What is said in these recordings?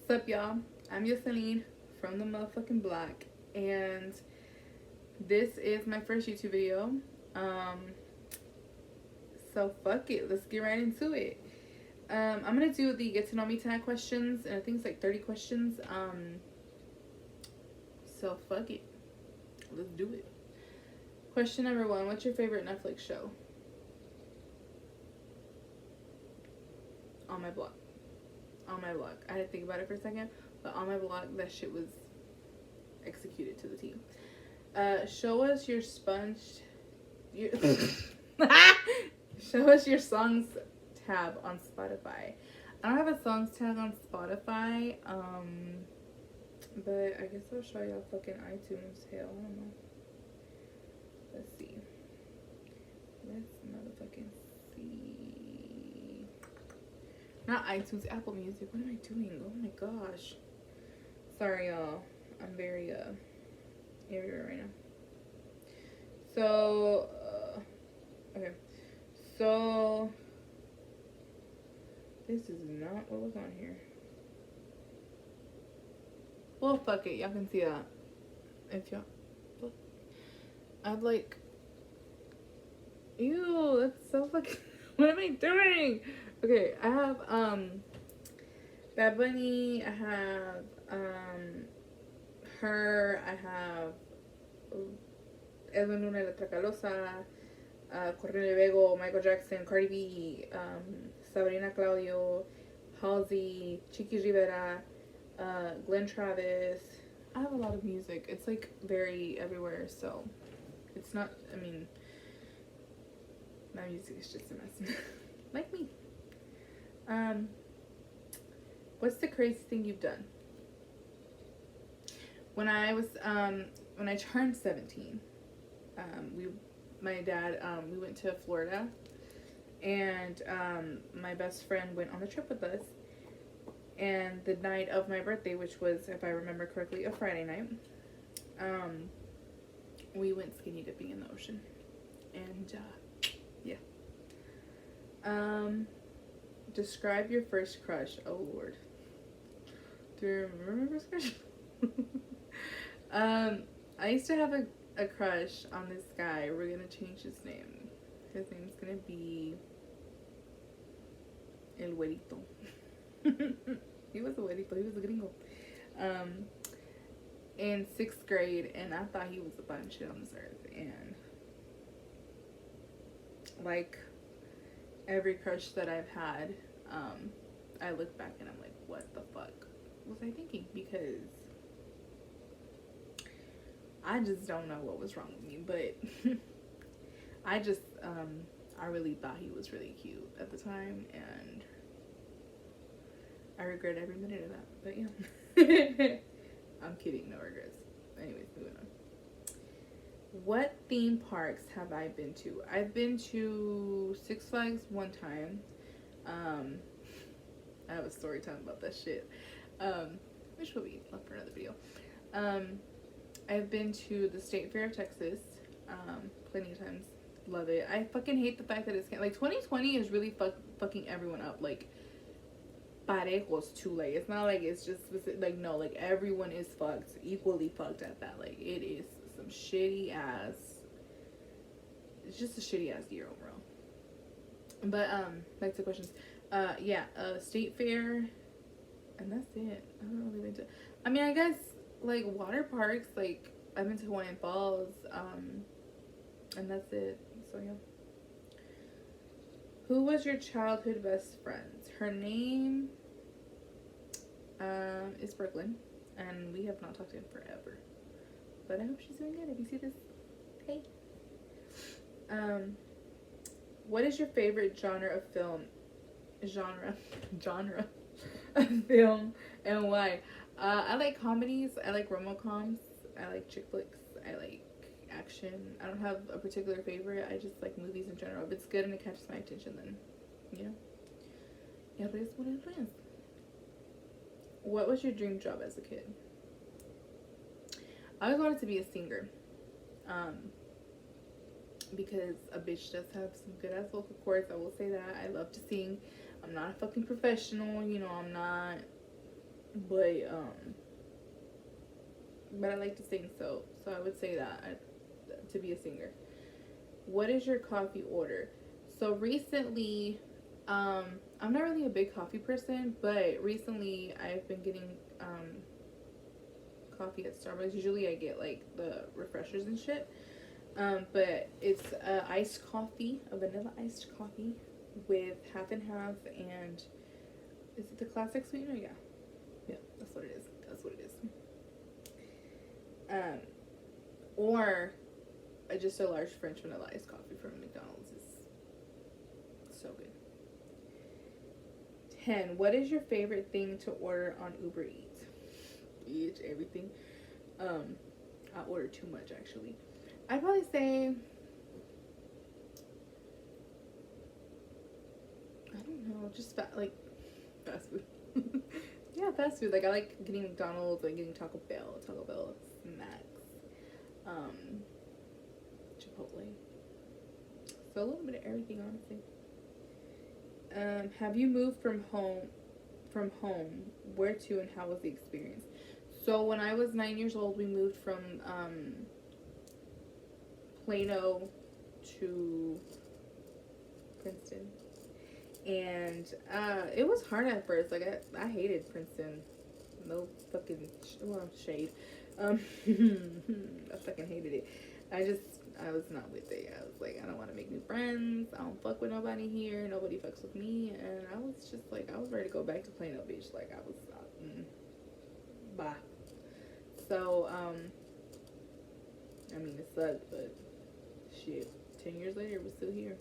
What's up, y'all? I'm Yoselin from the motherfucking block, and this is my first YouTube video. Um, so fuck it, let's get right into it. I'm gonna do the get to know me tag questions, and I think it's like 30 questions. So fuck it, let's do it. Question number 1: what's your favorite Netflix show? On my block. On my block. I had to think about it for a second, but on my block, that shit was executed to the T. Show us your show us your songs tab on Spotify. I don't have a songs tag on Spotify, but I guess I'll show y'all fucking iTunes. Hell, I don't know. Let's see. Let's motherfucking see. Not iTunes, Apple Music. What am I doing? Oh my gosh. Sorry, y'all. I'm very, everywhere right now. So, okay. So, this is not what was on here. Well, fuck it. Y'all can see that. If y'all, look. I've like, ew, that's so fucking, what am I doing? Okay, I have, Bad Bunny, I have, her, I have Edwin Luna, La Tracalosa, Correo de Vego, Michael Jackson, Cardi B, Sabrina Claudio, Halsey, Chiqui Rivera, Glenn Travis. I have a lot of music. It's like very everywhere, so it's not, I mean, my music is just a mess. Like me. What's the craziest thing you've done? When I was, when I turned 17, my dad, we went to Florida, and, my best friend went on the trip with us, and the night of my birthday, which was, if I remember correctly, a Friday night, we went skinny dipping in the ocean, and, yeah. Describe your first crush. Oh, Lord. Do you remember my first crush? I used to have a crush on this guy. We're gonna change his name. His name's gonna be El Güerito. He was a güerito. He was a gringo. In 6th grade, and I thought he was a bunch of shit on this earth. And like every crush that I've had, I look back and I'm like, what the fuck was I thinking? Because I just don't know what was wrong with me, but I just, I really thought he was really cute at the time, and I regret every minute of that, but yeah. I'm kidding, no regrets. Anyways, moving on. What theme parks have I been to? I've been to Six Flags one time. I have a story time about that shit, which will be up for another video. I've been to the State Fair of Texas, plenty of times. Love it. I fucking hate the fact that it's, like, 2020 is really fucking everyone up, like, parejos too, like, it's not like it's just specific, like, no, like, everyone is fucked, equally fucked at that, like, it is some shitty ass, it's just a shitty ass year overall. But, back to the questions. Yeah, State Fair, and that's it. I haven't really been to, I mean, I guess, like, water parks, like, I've been to Hawaiian Falls, and that's it, so yeah. Who was your childhood best friend? Her name, is Brooklyn, and we have not talked to him forever, but I hope she's doing good. If you see this, hey. What is your favorite genre of film? Genre of film, and why? I like comedies. I like rom-coms. I like chick flicks. I like action. I don't have a particular favorite. I just like movies in general. If it's good and it catches my attention, then, you know, yeah, it is what it is. What was your dream job as a kid? I always wanted to be a singer. Because a bitch does have some good ass vocal cords. I will say that. I love to sing. I'm not a fucking professional, you know, I'm not but but I like to sing, so I would say that to be a singer. What is your coffee order? So recently, I'm not really a big coffee person, but recently I've been getting coffee at Starbucks. Usually I get like the refreshers and shit. But it's iced coffee, a vanilla iced coffee with half and half, and is it the classic sweetener? Yeah, yeah, that's what it is. That's what it is. Or just a large French vanilla iced coffee from McDonald's is so good. 10. What is your favorite thing to order on Uber Eats? Bitch, everything. I order too much actually. I'd probably say, I don't know, just like fast food. Yeah, fast food. Like I like getting McDonald's, like getting Taco Bell snacks, Chipotle. So a little bit of everything, honestly. Have you moved from home? Where to, and how was the experience? So when I was 9 years old, we moved from Plano to Princeton, and it was hard at first. Like I hated Princeton. No fucking shade. I fucking hated it. I was not with it. I was like, I don't want to make new friends. I don't fuck with nobody here. Nobody fucks with me. And I was just like, I was ready to go back to Plano Beach. Like I was, bye. So I mean, it sucked, but shit, 10 years later, we're still here.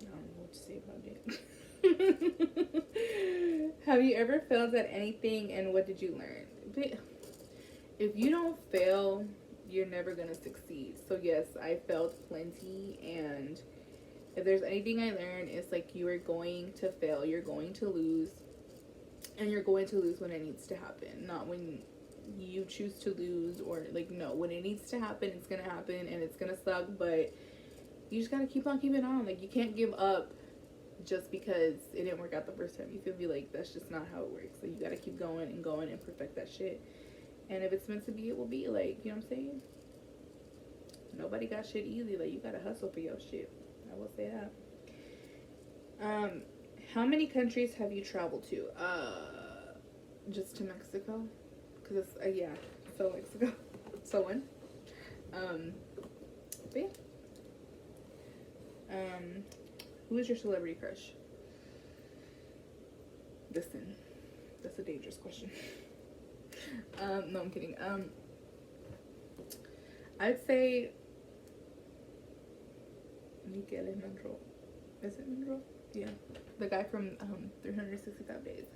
I don't know what to say about it. Have you ever failed at anything, and what did you learn? But if you don't fail, you're never gonna succeed. So yes, I failed plenty, and if there's anything I learned, it's like you are going to fail, you're going to lose, and you're going to lose when it needs to happen, not when you choose to lose, or like, no, when it needs to happen, it's gonna happen, and it's gonna suck, but you just gotta keep on keeping on. Like, you can't give up just because it didn't work out the first time. You feel me? Like, that's just not how it works. So you gotta keep going and perfect that shit. And if it's meant to be, it will be. Like, you know what I'm saying? Nobody got shit easy. Like, you gotta hustle for your shit. I will say that. How many countries have you traveled to? Just to Mexico. Cause it's yeah, so Mexico. So one. But yeah. Who is your celebrity crush? Listen, that's a dangerous question. No, I'm kidding. I'd say Miguel Monroe. Is it Monroe? Yeah, the guy from 365 Days.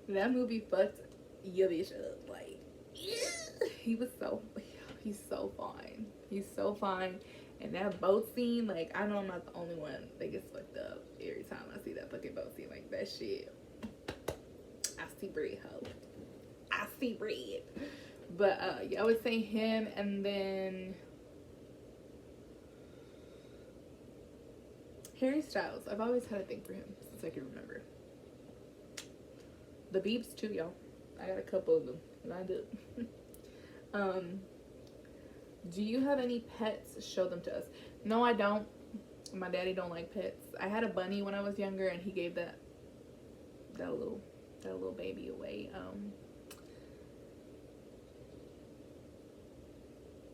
That movie fucked your bitch up. Like, he's so fine. He's so fine. And that boat scene, like, I know I'm not the only one that gets fucked up every time I see that fucking boat scene. Like, that shit. I see bread, ho. I see bread. But, yeah, I would say him, and then Harry Styles. I've always had a thing for him since I can remember. The Beeps, too, y'all. I got a couple of them lined up. Do you have any pets? Show them to us. No, I don't. My daddy don't like pets. I had a bunny when I was younger, and he gave that little baby away.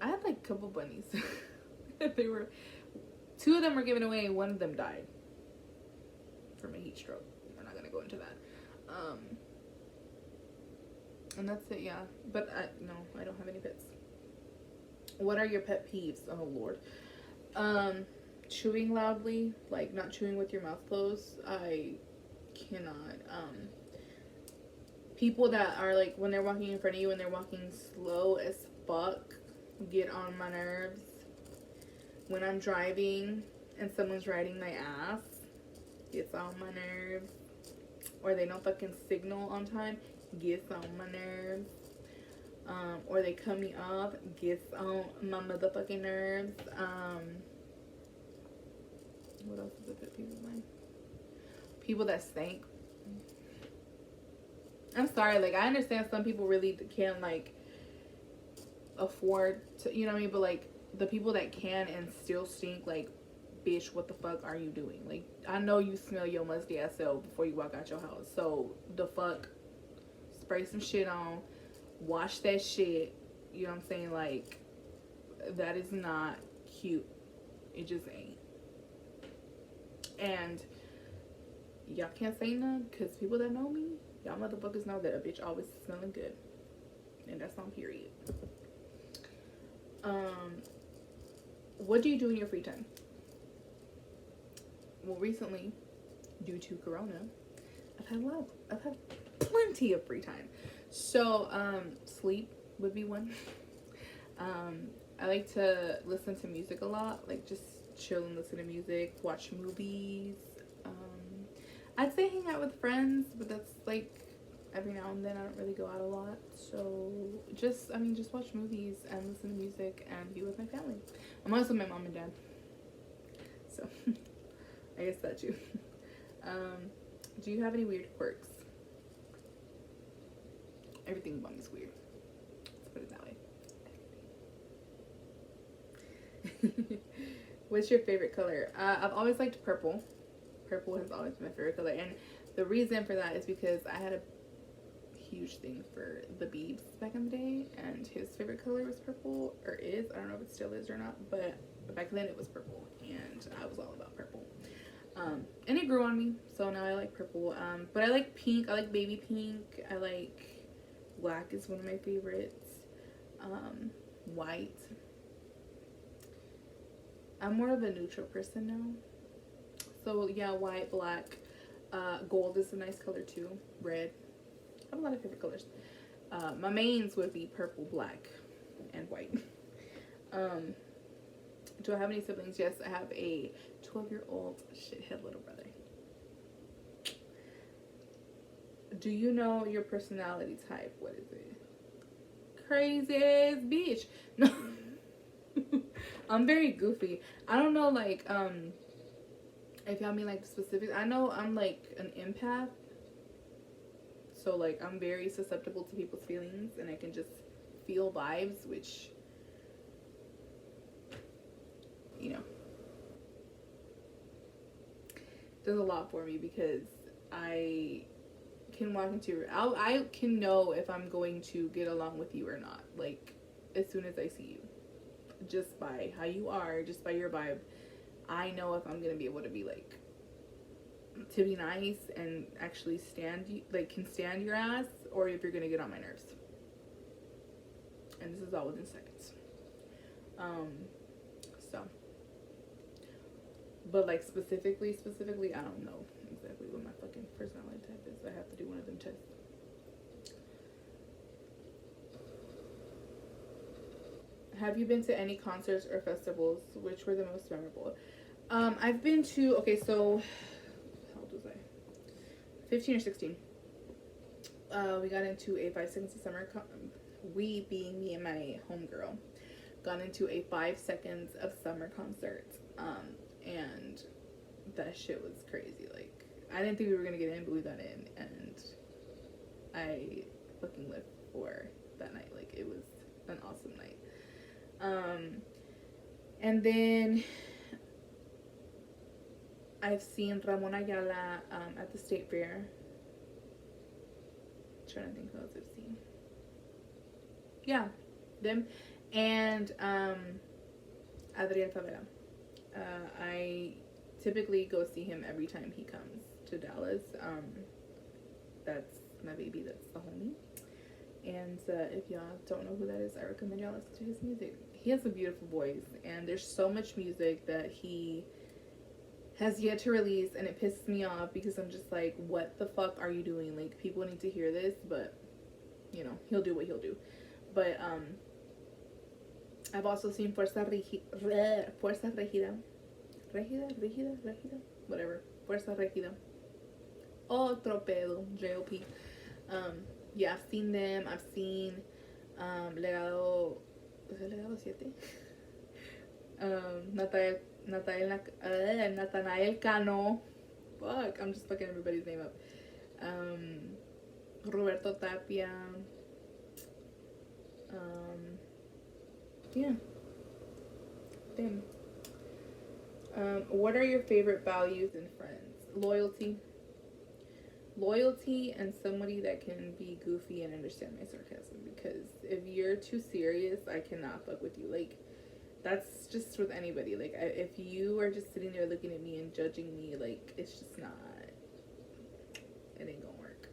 I had like a couple bunnies. Two of them were given away. One of them died from a heat stroke. We're not gonna go into that. And that's it, yeah. But no, I don't have any pets. What are your pet peeves? Oh Lord. Chewing loudly, like not chewing with your mouth closed. I cannot. People that are like, when they're walking in front of you and they're walking slow as fuck, get on my nerves. When I'm driving and someone's riding my ass, gets on my nerves. Or they don't fucking signal on time, gets on my nerves. Or they cut me off, gets on my motherfucking nerves. What else is a pet peeve of mine? people that stank. I'm sorry, like, I understand some people really can't, like, afford to, you know what I mean? But, like, the people that can and still stink, like, bitch, what the fuck are you doing? Like, I know you smell your musty ass self before you walk out your house. So, the fuck, spray some shit on, wash that shit. You know what I'm saying? Like, that is not cute. It just ain't. And y'all can't say none, because people that know me, y'all motherfuckers know that a bitch always smelling good. And that's on period. What do you do in your free time? Well, recently, due to Corona, I've had plenty of free time. So, sleep would be one. I like to listen to music a lot, like just chill and listen to music, watch movies. I'd say hang out with friends, but that's like every now and then. I don't really go out a lot. So just watch movies and listen to music and be with my family. I'm also my mom and dad. So I guess that too. Do you have any weird quirks? Everything about me is weird. Let's put it that way. What's your favorite color? I've always liked purple. Purple has always been my favorite color, and the reason for that is because I had a huge thing for the Biebs back in the day, and his favorite color was purple, or is. I don't know if it still is or not, but back then it was purple, and I was all about purple. And it grew on me, so now I like purple. But I like pink. I like baby pink. I like black is one of my favorites. White. I'm more of a neutral person now. So yeah, white, black, gold is a nice color too. Red. I have a lot of favorite colors. My mains would be purple, black, and white. Do I have any siblings? Yes, I have a 12-year-old shithead little brother. Do you know your personality type? What is it? Crazy ass bitch. No. I'm very goofy. I don't know, like, if y'all mean, like, specific. I know I'm, like, an empath. So, like, I'm very susceptible to people's feelings. And I can just feel vibes, which, you know, does a lot for me. Because I can walk into... I can know if I'm going to get along with you or not. Like, as soon as I see you. Just by how you are, just by your vibe, I know if I'm gonna be able to be like, to be nice and actually stand you, like, can stand your ass, or if you're gonna get on my nerves. And this is all within seconds. So, but like specifically, I don't know exactly what my fucking personality type is. I have to do one of them tests. Have you been to any concerts or festivals? Which were the most memorable? I've been to, okay, so, how old was I? 15 or 16. We got into a 5 Seconds of Summer, we being me and my homegirl, got into a 5 Seconds of Summer concert. And that shit was crazy. Like, I didn't think we were gonna get in, but we got in, and I fucking lived for that night. Like, it was an awesome night. And then I've seen Ramon Ayala at the State Fair. I'm trying to think who else I've seen. Yeah, them. And Adrian Favela. I typically go see him every time he comes to Dallas. That's my baby, that's the homie. And if y'all don't know who that is, I recommend y'all listen to his music. He has a beautiful voice, and there's so much music that he has yet to release, and it pisses me off because I'm just like, what the fuck are you doing? Like, people need to hear this, but, you know, he'll do what he'll do. But I've also seen Fuerza Regida, whatever, Fuerza Regida, otro pedo, J.O.P. Yeah, I've seen them. I've seen Legado 7. Natanael Cano. Fuck, I'm just fucking everybody's name up. Roberto Tapia. Yeah. Damn. What are your favorite values in friends? Loyalty and somebody that can be goofy and understand my sarcasm, because if you're too serious, I cannot fuck with you. Like, that's just with anybody. Like, if you are just sitting there looking at me and judging me, like, it's just not, it ain't gonna work.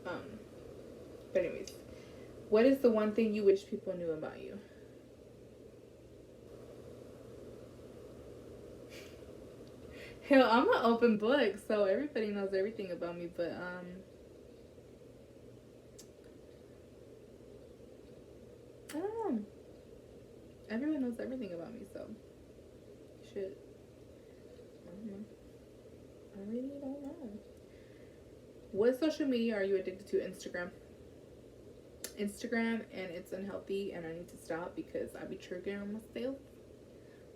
But anyways, what is the one thing you wish people knew about you? Hell, I'm an open book, so everybody knows everything about me, but, I don't know. Everyone knows everything about me, so, shit. I don't know. I really don't know. What social media are you addicted to? Instagram, and it's unhealthy, and I need to stop because I be triggering myself.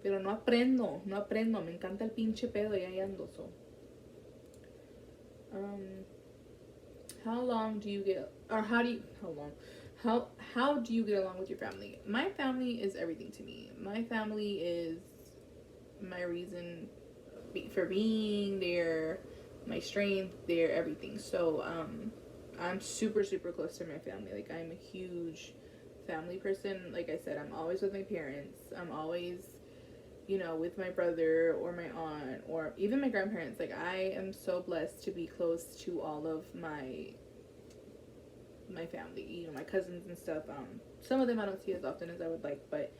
Pero no aprendo. Me encanta el pinche pedo y ahí ando, so. How long do you get, or how do you get along with your family? My family is everything to me. My family is my reason for being there, my strength, they're everything. So, I'm super, super close to my family. Like, I'm a huge family person. Like I said, I'm always with my parents. I'm always, you know, with my brother or my aunt or even my grandparents. Like, I am so blessed to be close to all of my family, you know, my cousins and stuff. Some of them I don't see as often as I would like, but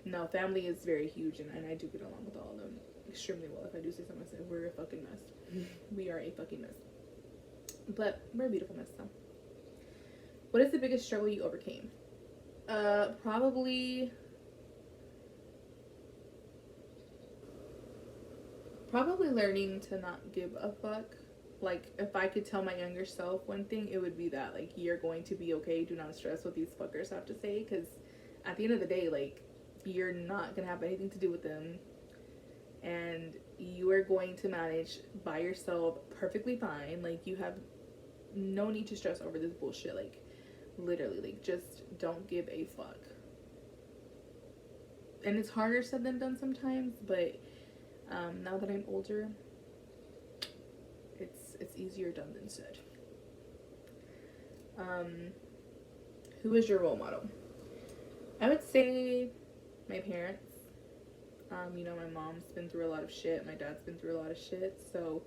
no, family is very huge, and I do get along with all of them extremely well. If I do say so myself, we're a fucking mess. We are a fucking mess. But we're a beautiful mess, though. What is the biggest struggle you overcame? Probably learning to not give a fuck. Like, if I could tell my younger self one thing, it would be that, like, you're going to be okay. Do not stress what these fuckers have to say, because at the end of the day, like, you're not gonna have anything to do with them, and you are going to manage by yourself perfectly fine. Like, you have no need to stress over this bullshit. Like, literally, like, just don't give a fuck. And it's harder said than done sometimes, but now that I'm older, it's easier done than said. Who is your role model? I would say my parents. You know, my mom's been through a lot of shit. My dad's been through a lot of shit. So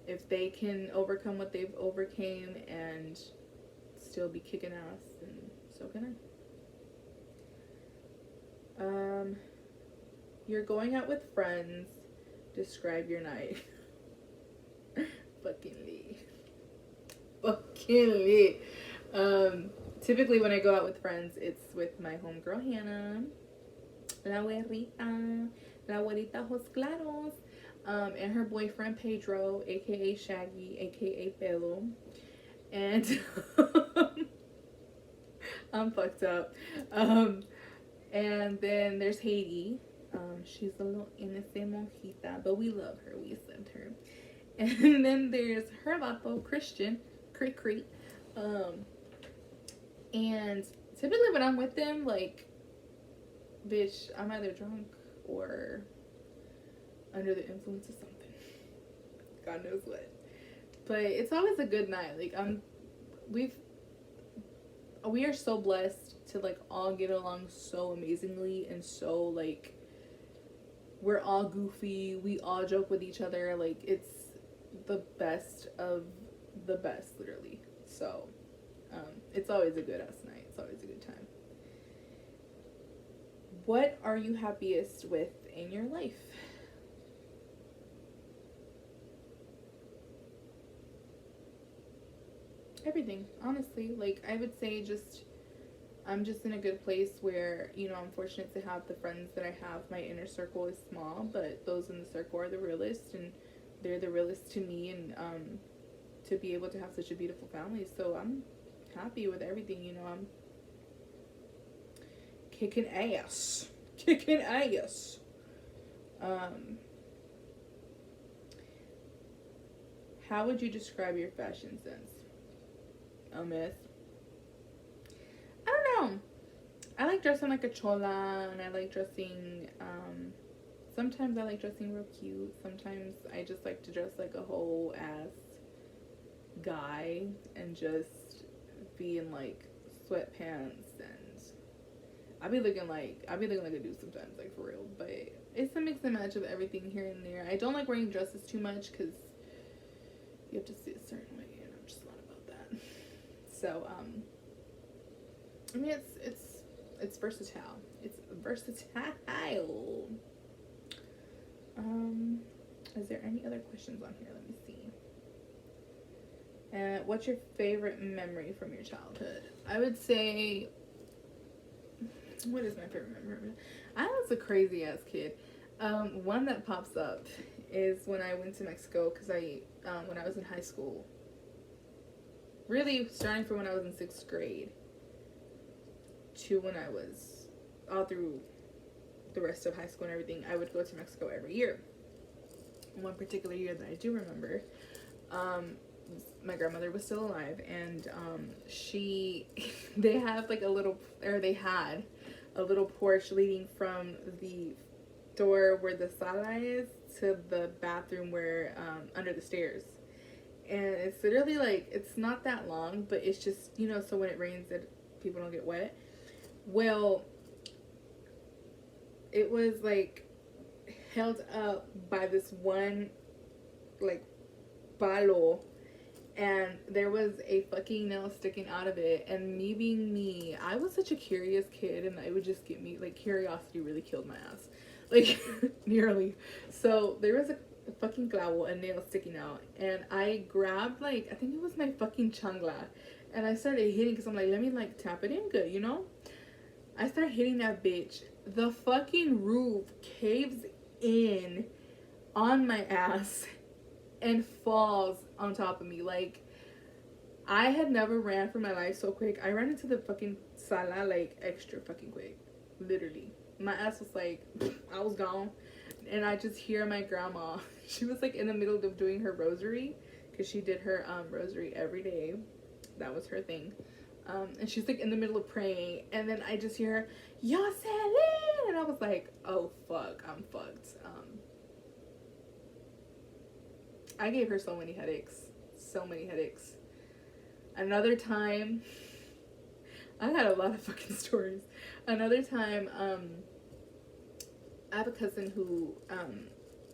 if they can overcome what they've overcame and still be kicking ass, then so can I. You're going out with friends. Describe your night. Fucking lit. Typically when I go out with friends, it's with my homegirl Hannah, la güerita Jos Claros, and her boyfriend Pedro, aka Shaggy, aka Pelo, and I'm fucked up. And then there's Haiti. She's a little innocent monjita, but we love her. We accept her. And then there's her vato, Christian, Creek. And typically when I'm with them, like, bitch, I'm either drunk or under the influence of something. God knows what. But it's always a good night. Like, we are so blessed to, like, all get along so amazingly, and so, like, we're all goofy. We all joke with each other. Like, it's the best of the best, literally. So, it's always a good ass night. It's always a good time. What are you happiest with in your life? Everything, honestly. Like, I would say I'm just in a good place where, you know, I'm fortunate to have the friends that I have. My inner circle is small, but those in the circle are the realest, and they're the realest to me, and to be able to have such a beautiful family. So I'm happy with everything, you know. I'm kicking ass. How would you describe your fashion sense? A mess. I don't know. I like dressing like a chola, and I like dressing, sometimes I like dressing real cute. Sometimes I just like to dress like a whole ass guy and just be in like sweatpants, and I be looking like a dude sometimes, like for real. But it's a mix and match of everything here and there. I don't like wearing dresses too much because you have to see a certain way, and I'm just not about that. So I mean it's versatile. It's versatile. Is there any other questions on here? Let me see. What's your favorite memory from your childhood? I would say, what is my favorite memory? I was a crazy ass kid. One that pops up is when I went to Mexico, because when I was in high school, really starting from when I was in 6th grade to when I was all through the rest of high school and everything, I would go to Mexico every year. One particular year that I do remember, my grandmother was still alive, and they have like they had a little porch leading from the door where the sala is to the bathroom where under the stairs. And it's literally like, it's not that long, but it's just, so when it rains people don't get wet. Well, it was like held up by this one like palo, and there was a fucking nail sticking out of it. And me being me, I was such a curious kid, and it would just get me, like, curiosity really killed my ass, like nearly. So there was a fucking clavo, a nail sticking out, and I grabbed, like, I think it was my fucking chancla, and I started hitting because I'm like, let me like tap it in good, I start hitting that bitch. The fucking roof caves in on my ass and falls on top of me. Like, I had never ran for my life so quick. I ran into the fucking sala like extra fucking quick. Literally. My ass was like, I was gone. And I just hear my grandma. She was like in the middle of doing her rosary, because she did her rosary every day. That was her thing. And she's like in the middle of praying, and then I just hear her, Yoselin, and I was like, oh fuck, I'm fucked. I gave her so many headaches. Another time, I had a lot of fucking stories. Another time, I have a cousin who,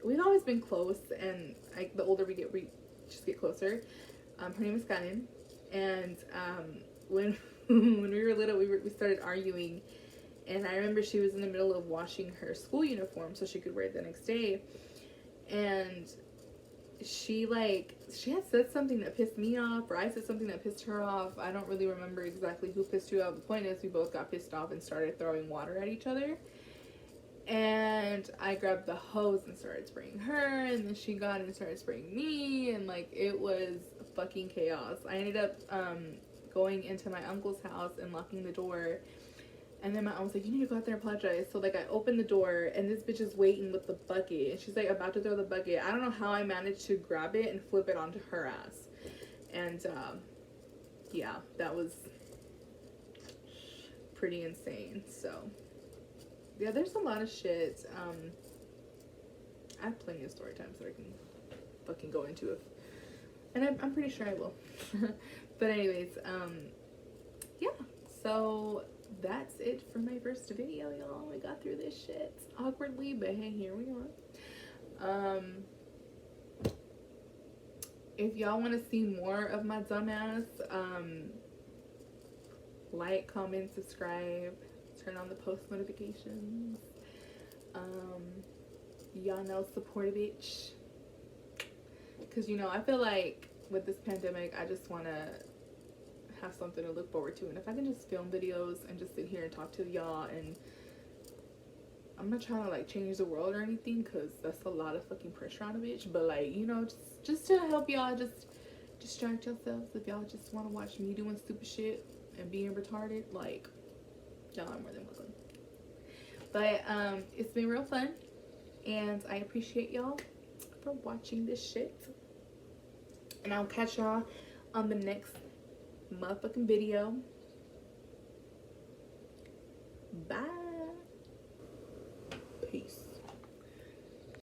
we've always been close, and the older we get, we just get closer. Her name is Karen, and when we were little, we started arguing, and I remember she was in the middle of washing her school uniform so she could wear it the next day, and she had said something that pissed me off, or I said something that pissed her off. I don't really remember exactly who pissed who off. The point is, we both got pissed off and started throwing water at each other. And I grabbed the hose and started spraying her, and then she got and started spraying me, and like, it was fucking chaos. I ended up going into my uncle's house and locking the door, and then my aunt was like, you need to go out there and apologize. So like, I opened the door, and this bitch is waiting with the bucket, and she's like about to throw the bucket. I don't know how I managed to grab it and flip it onto her ass. And yeah, that was pretty insane. So yeah, there's a lot of shit. I have plenty of story times that I can fucking go into, and I'm pretty sure I will. But anyways, yeah, so that's it for my first video, y'all. We got through this shit awkwardly, but hey, here we are. If y'all want to see more of my dumbass, like, comment, subscribe, turn on the post notifications. Y'all know, support a bitch, because I feel like with this pandemic, I just want to have something to look forward to, and if I can just film videos and just sit here and talk to y'all, and I'm not trying to like change the world or anything, because that's a lot of fucking pressure on a bitch, but like, just to help y'all, just distract yourselves. If y'all just want to watch me doing stupid shit and being retarded, like, y'all are more than welcome. But it's been real fun, and I appreciate y'all for watching this shit. And I'll catch y'all on the next motherfucking video. Bye. Peace.